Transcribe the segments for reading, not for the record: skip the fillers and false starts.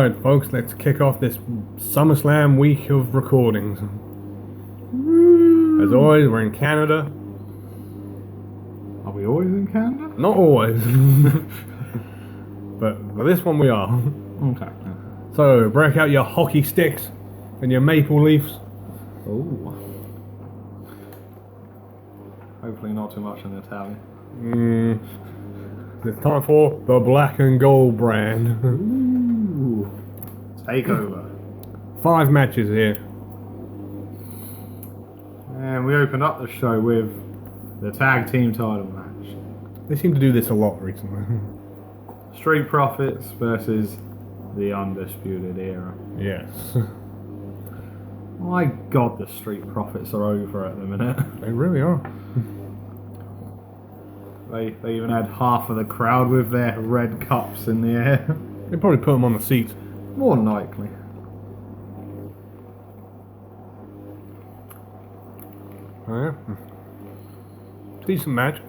Alright, folks, let's kick off this SummerSlam week of recordings. As always, we're in Canada. Are we always in Canada? Not always. but for this one we are. Okay. So, break out your hockey sticks and your maple leafs. Oh. Hopefully not too much in Italian. It's time for the black and gold brand. Ooh. Takeover. 5 matches here. And we opened up the show with the tag team title match. They seem to do this a lot recently. Street Profits versus the Undisputed Era. Yes. My God, the Street Profits are over at the minute. They really are. They even had half of the crowd with their red cups in the air. They probably put them on the seats. More than likely. Oh, yeah. Decent match.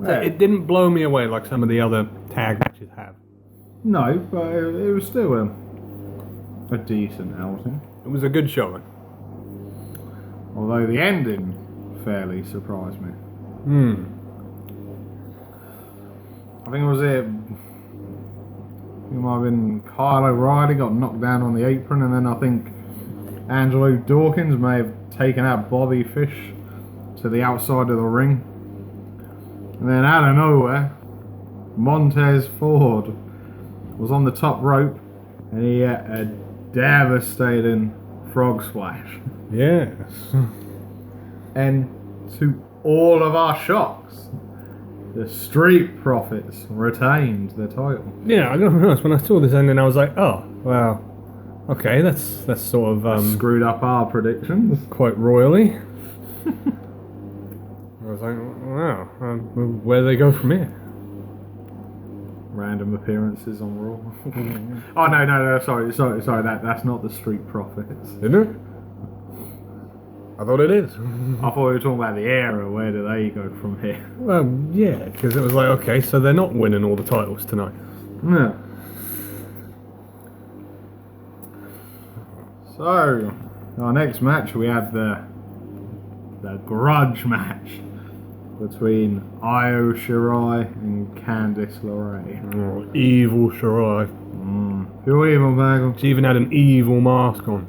Yeah. It didn't blow me away like some of the other tag matches have. No, but it was still a decent outing. It was a good showing. Although the ending fairly surprised me. I think it might have been Kyle O'Reilly got knocked down on the apron, and then I think Angelo Dawkins may have taken out Bobby Fish to the outside of the ring. And then out of nowhere, Montez Ford was on the top rope, and he had a devastating frog splash. Yes. And to all of our shocks, the Street Profits retained the title. Yeah, I gotta be honest, when I saw this ending I was like, oh, well, okay, that's sort of Screwed up our predictions. quite royally. I was like, wow, where do they go from here? Random appearances on Raw. Oh no, sorry, that's not the Street Profits. Isn't it? I thought it is. I thought we were talking about the era. Where do they go from here? Well, yeah, because it was like, okay, so they're not winning all the titles tonight. Yeah. So, our next match, we have the grudge match between Io Shirai and Candice LeRae. Oh, evil Shirai. You're evil, Bagel. She even had an evil mask on.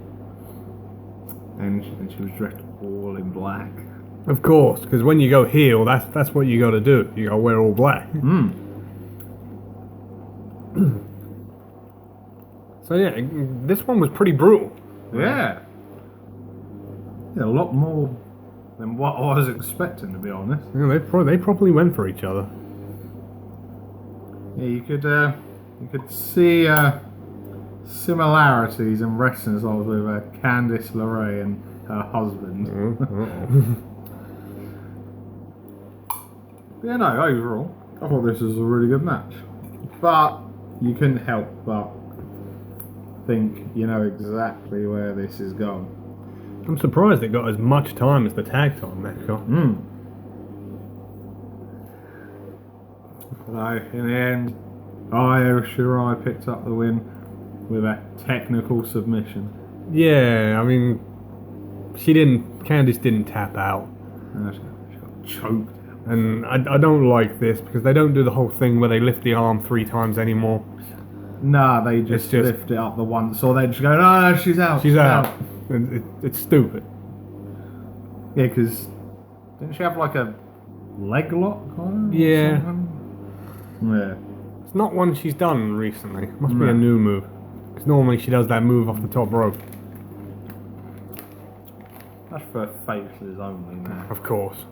And she was dressed all in black. Of course, because when you go heel, that's what you got to do. You got to wear all black. So yeah, this one was pretty brutal. Yeah. A lot more than what I was expecting, to be honest. Yeah, they probably went for each other. Yeah, you could see similarities in wrestling styles with Candice LeRae and her husband. Yeah, no, overall, I thought this was a really good match. But you couldn't help but think you know exactly where this is going. I'm surprised it got as much time as the tag time match got. So, in the end, Io Shirai picked up the win with a technical submission. Yeah, I mean, Candice didn't tap out. She got choked. And I don't like this because they don't do the whole thing where they lift the arm 3 times anymore. Nah, they just lift it up the once, or they just go, no, she's out. She's out. And it's stupid. Yeah, because didn't she have like a leg lock on her? Yeah. Yeah. It's not one she's done recently. It must be a new move. Because normally she does that move off the top rope. That's for faces only now. Of course.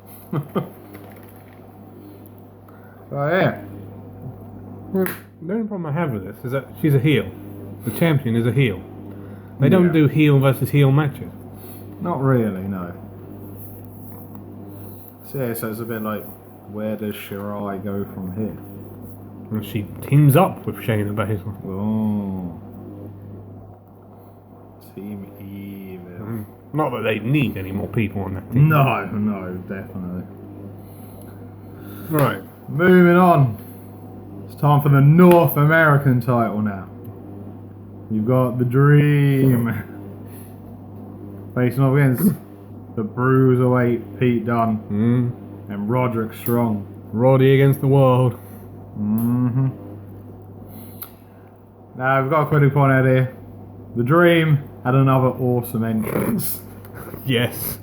So yeah. The only problem I have with this is that she's a heel. The champion is a heel. They don't do heel versus heel matches. Not really, no. So yeah, so it's a bit like, where does Shirai go from here? And she teams up with Shayna Baszler. Oh. Team Evil. Not that they need any more people on that team. No, definitely. Right. Moving on. It's time for the North American title now. You've got the Dream facing off against the Bruiserweight Pete Dunne and Roderick Strong. Roddy against the world. Now we've got a quick point out here. The Dream had another awesome entrance. Yes.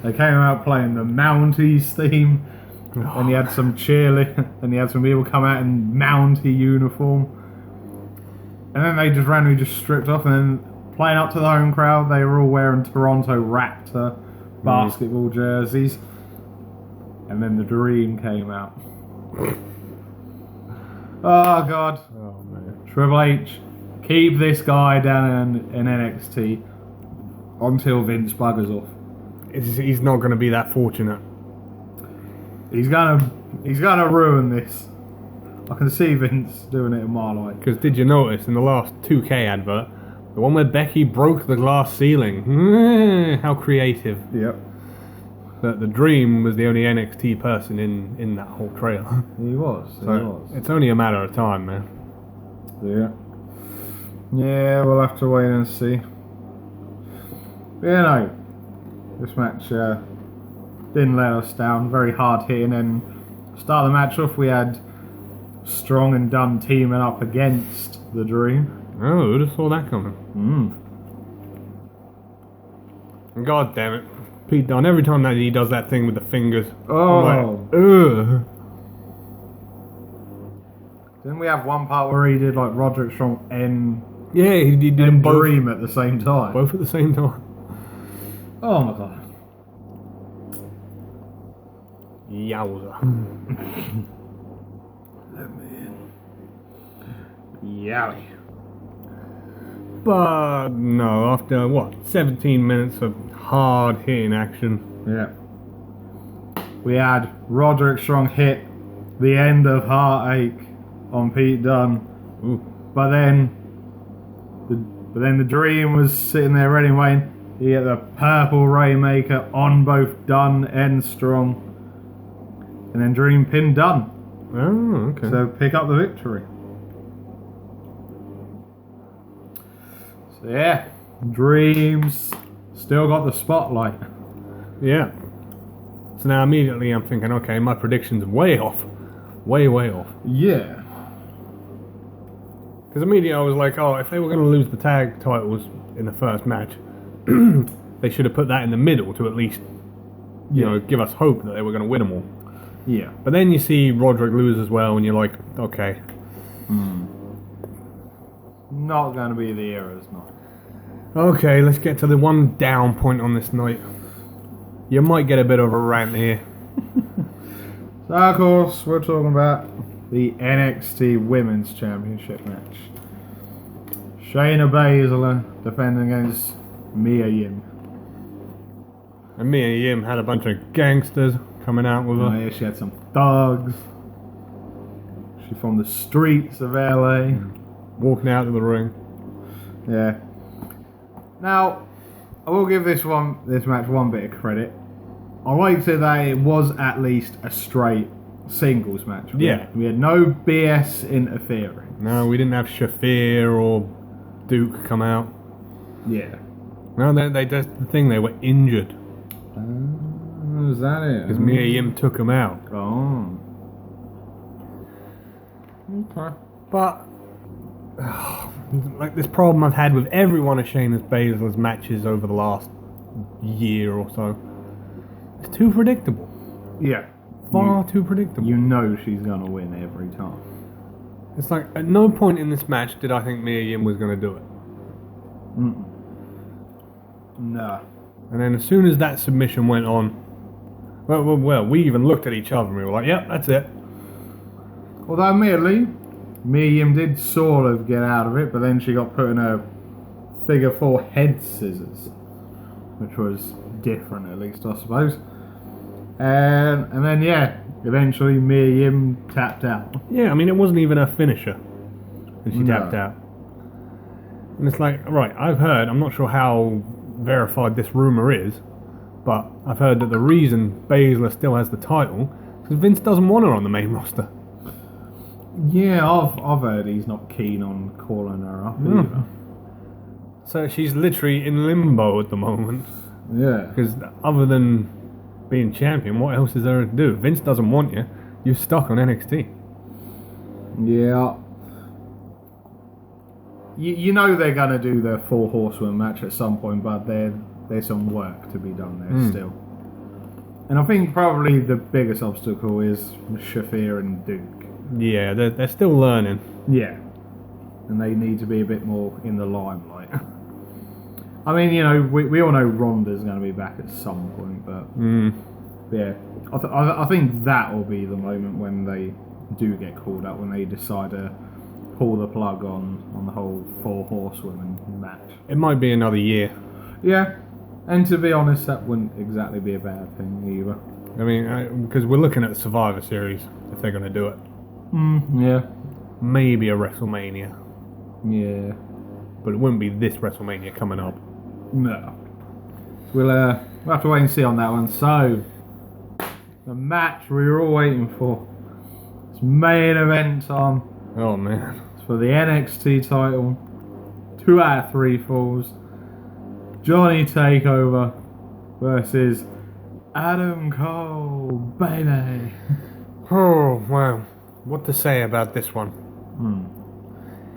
They came out playing the Mounties theme, and you had some cheerleading, and you had some people come out in Mountie uniform, and then they just randomly just stripped off, and then playing up to the home crowd, they were all wearing Toronto Raptor basketball jerseys, and then the Dream came out. Oh God. Oh man. Triple H, keep this guy down in NXT until Vince buggers off. He's not going to be that fortunate. He's gonna ruin this. I can see Vince doing it a mile away. Because did you notice in the last 2K advert, the one where Becky broke the glass ceiling? How creative. Yep. That the Dream was the only NXT person in that whole trailer. He was. It's only a matter of time, man. Yeah. Yeah, we'll have to wait and see. But, you know, this match didn't let us down. Very hard hitting. And start the match off, we had Strong and Dunne teaming up against the Dream. Oh, who'd have saw that coming? God damn it. Pete Dunne, every time that he does that thing with the fingers. Oh. Like, ugh. Didn't we have one part where he did like Roderick Strong and Yeah, he did them both, Dream at the same time? both at the same time. Oh my God. Yowza. Let me in. Yowie. But no, after what, 17 minutes of hard hitting action. Yeah. We had Roderick Strong hit the end of Heartache on Pete Dunne. Ooh. But then the Dream was sitting there ready and waiting. He had the purple Rainmaker on both Dunne and Strong. And then Dream pinned Dunne. Oh, okay. So pick up the victory. So yeah, Dreams still got the spotlight. Yeah. So now immediately I'm thinking, okay, my prediction's way off. Way off. Yeah. Because immediately I was like, oh, if they were going to lose the tag titles in the first match, they should have put that in the middle to at least, you know, give us hope that they were going to win them all. Yeah. But then you see Roderick lose as well, and you're like, okay. Not going to be the era's night. Okay, let's get to the one down point on this night. You might get a bit of a rant here. So, of course, we're talking about the NXT Women's Championship match. Shayna Baszler defending against Mia Yim. And Mia Yim had a bunch of gangsters coming out with her. Oh, yeah, she had some thugs. She's from the streets of LA. Walking out of the ring. Yeah. Now, I will give this match one bit of credit. I liked it that it was at least a straight singles match. Yeah. We had no BS interfering. No, we didn't have Shafir or Duke come out. Yeah. No, they just the thing, they were injured. Was that it? Because Mia Yim took them out. Oh. Okay. But, like this problem I've had with every one of Shayna Baszler's matches over the last year or so. It's too predictable. Yeah. Far too predictable. You know she's going to win every time. It's like, at no point in this match did I think Mia Yim was going to do it. No. And then as soon as that submission went on, well, we even looked at each other and we were like, yep, that's it. Although admittedly, Mia Yim did sort of get out of it, but then she got put in a figure 4 head scissors, which was different at least, I suppose. And then, yeah, eventually Mia Yim tapped out. Yeah, I mean, it wasn't even a finisher. And she No. tapped out. And it's like, right, I've heard, I'm not sure how verified this rumour is, but I've heard that the reason Baszler still has the title is because Vince doesn't want her on the main roster. Yeah, I've heard he's not keen on calling her up either. So she's literally in limbo at the moment. Yeah. Because other than being champion, what else is there to do? Vince doesn't want you. You're stuck on NXT. Yeah. You know they're going to do their 4 horsemen match at some point, but there's some work to be done there still. And I think probably the biggest obstacle is Shafir and Duke. Yeah, they're still learning. Yeah. And they need to be a bit more in the limelight. I mean, you know, we all know Ronda's going to be back at some point, but yeah, I think that will be the moment when they do get called up, when they decide to pull the plug on the whole 4 horsewomen match. It might be another year. Yeah, and to be honest, that wouldn't exactly be a bad thing either. I mean, because we're looking at the Survivor Series, if they're going to do it. Yeah. Maybe a WrestleMania. Yeah. But it wouldn't be this WrestleMania coming up. No. We'll have to wait and see on that one. So, the match we were all waiting for. It's main event time. Oh, man. It's for the NXT title. 2 out of 3 falls. Johnny Takeover versus Adam Cole, baby. Oh, wow. What to say about this one?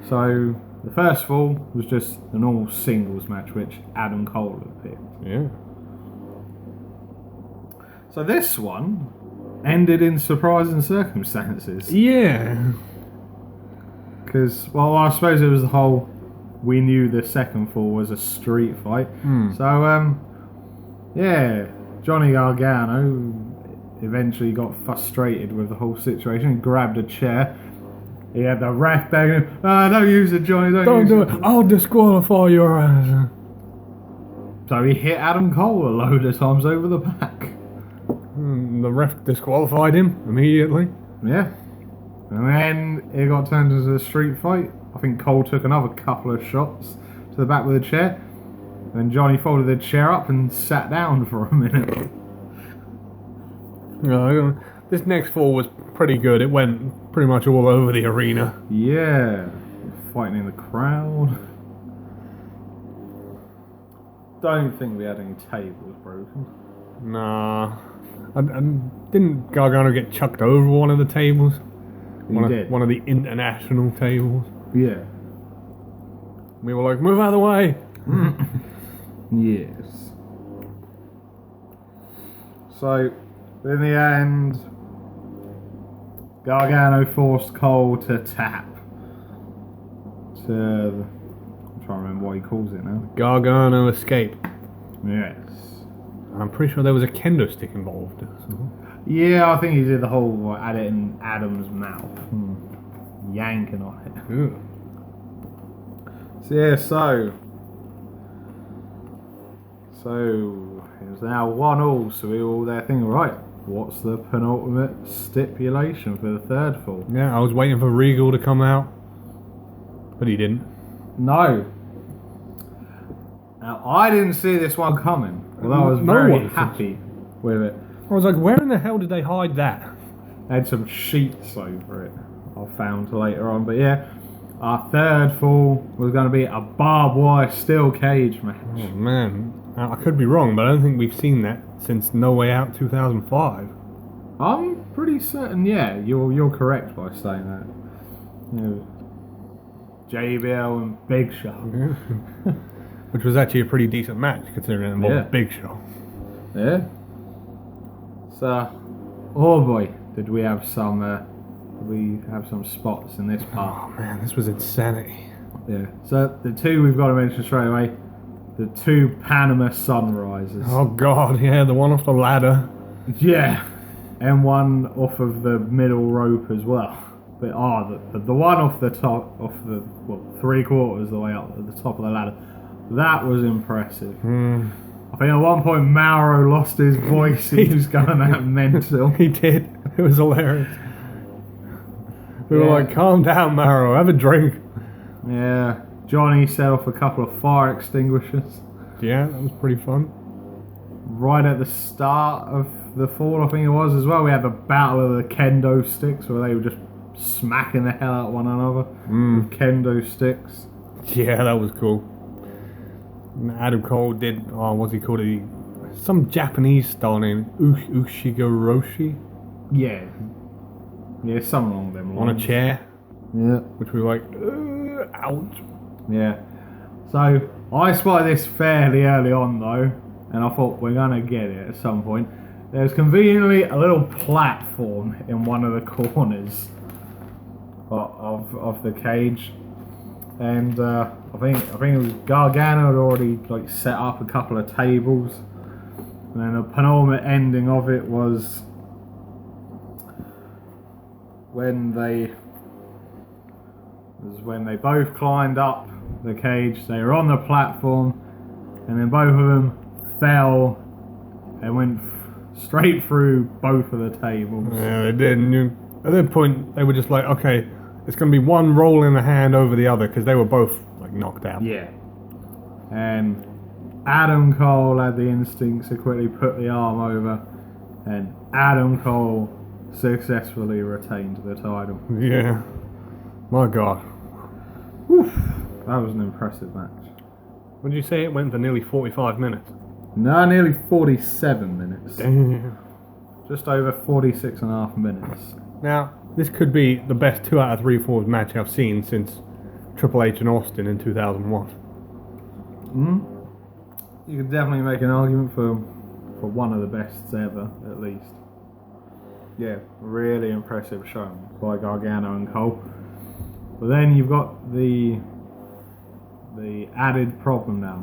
So, the first fall was just a normal singles match, which Adam Cole had picked. Yeah. So this one ended in surprising circumstances. Yeah. Because, well, I suppose it was the whole, we knew the second fall was a street fight. So, yeah, Johnny Gargano eventually got frustrated with the whole situation and grabbed a chair. He had the ref begging him, don't use it, Johnny, don't do use it. I'll disqualify your ass. So he hit Adam Cole a load of times over the back. The ref disqualified him immediately. Yeah. And then it got turned into a street fight. I think Cole took another couple of shots to the back with a chair. Then Johnny folded the chair up and sat down for a minute. This next fall was pretty good. It went pretty much all over the arena. Yeah. Fighting in the crowd. Don't think we had any tables broken. Nah. Didn't Gargano get chucked over one of the tables? He did. One of the international tables. Yeah. We were like, move out of the way. Yes. So, in the end, Gargano forced Cole to tap. I'm trying to remember what he calls it now. Gargano escape. Yes. I'm pretty sure there was a kendo stick involved. So. Yeah, I think he did the whole at it in Adam's mouth. Yanking on it. Ooh. So yeah, so it's now 1-1, so we all there thinking, right, what's the penultimate stipulation for the third fall? Yeah, I was waiting for Regal to come out, but he didn't. No. Now, I didn't see this one coming, although I was very happy with it. I was like, where in the hell did they hide that? They had some sheets over it, I found later on, but yeah. Our third fall was going to be a barbed wire steel cage match. Oh man, I could be wrong, but I don't think we've seen that since No Way Out 2005. I'm pretty certain, yeah, you're correct by saying that. You know, JBL and Big Show. Which was actually a pretty decent match, considering it involved Big Show. Yeah. So, oh boy, did we have some spots in this part. Oh man, this was insanity. Yeah. So the two we've got to mention straight away, the 2 Panama Sunrises. Oh god, yeah, the one off the ladder. Yeah. And one off of the middle rope as well. But the one off the top, 3/4 of the way up at the top of the ladder, that was impressive. I think at one point Mauro lost his voice. He was going that mental. He did. It was hilarious. We were like, calm down, Mauro, have a drink. Yeah. Johnny set off a couple of fire extinguishers. Yeah, that was pretty fun. Right at the start of the fall, I think it was, as well, we had the battle of the kendo sticks, where they were just smacking the hell out of one another with kendo sticks. Yeah, that was cool. And Adam Cole did, what's he called? Some Japanese style name, Ushigoroshi, Yeah. Yeah, something along them on lines. a chair, Yeah. which we were like, ouch. Yeah. So, I spotted this fairly early on though, and I thought we're going to get it at some point. There's conveniently a little platform in one of the corners of the cage. And I think it was Gargano had already like set up a couple of tables. And then the penultimate ending of it was when they both climbed up the cage. They were on the platform, and then both of them fell and went straight through both of the tables. Yeah, they did. And at that point, they were just like, okay, it's going to be one roll in the hand over the other, because they were both like knocked out. Yeah. And Adam Cole had the instincts to quickly put the arm over, and Adam Cole successfully retained the title. Yeah. My God. Woof. That was an impressive match. Would you say it went for nearly 45 minutes? No, nearly 47 minutes. Damn. Just over 46 and a half minutes. Now, this could be the best 2 out of 3 falls match I've seen since Triple H and Austin in 2001. You could definitely make an argument for one of the bests ever, at least. Yeah, really impressive showing by Gargano and Cole. But then you've got the added problem now.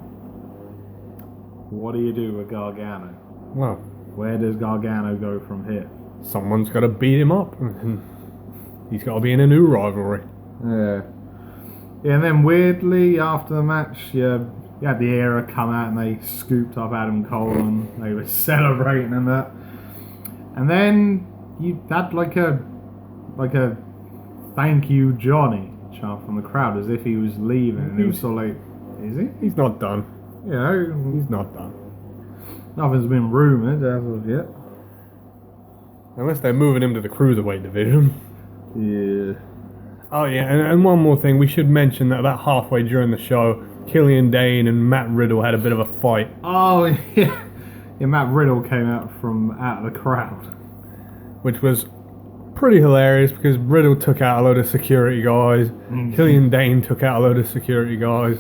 What do you do with Gargano? Well, Where does Gargano go from here? someone's got to beat him up, and he's got to be in a new rivalry. Yeah. Yeah, and then weirdly, after the match, you had the Era come out and they scooped up Adam Cole and they were celebrating and that. And then you had like a thank you Johnny chant from the crowd as if he was leaving, and it was sort of like, is he? He's not done. You know, He's not done. nothing's been rumoured as of yet. Unless they're moving him to the Cruiserweight division. Yeah. Oh yeah, and one more thing, we should mention that about halfway during the show, Killian Dane and Matt Riddle had a bit of a fight. Oh yeah. Yeah, Matt Riddle came out of the crowd. Which was pretty hilarious because Riddle took out a load of security guys, Killian Dane took out a load of security guys.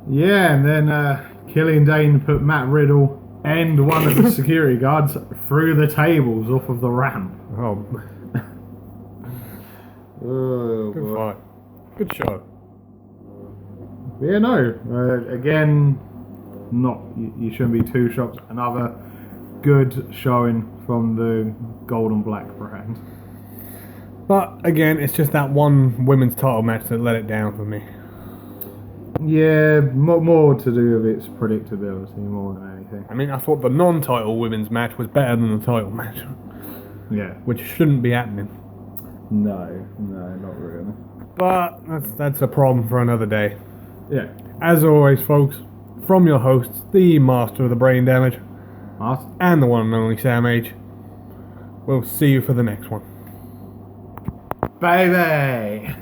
Yeah, and then Killian Dane put Matt Riddle and one of the security guards through the tables off of the ramp. Oh, Oh, good boy. fight. Good show. Yeah, no. Again, you shouldn't be too shocked. Another good showing from the Gold and Black brand. But again, it's just that one women's title match that let it down for me. Yeah, more to do with its predictability more than anything. I mean, I thought the non-title women's match was better than the title match, Yeah. which shouldn't be happening. No, not really. But that's a problem for another day. Yeah. As always, folks, from your hosts, the master of the brain damage, and the one and only Sam H. We'll see you for the next one. Baby!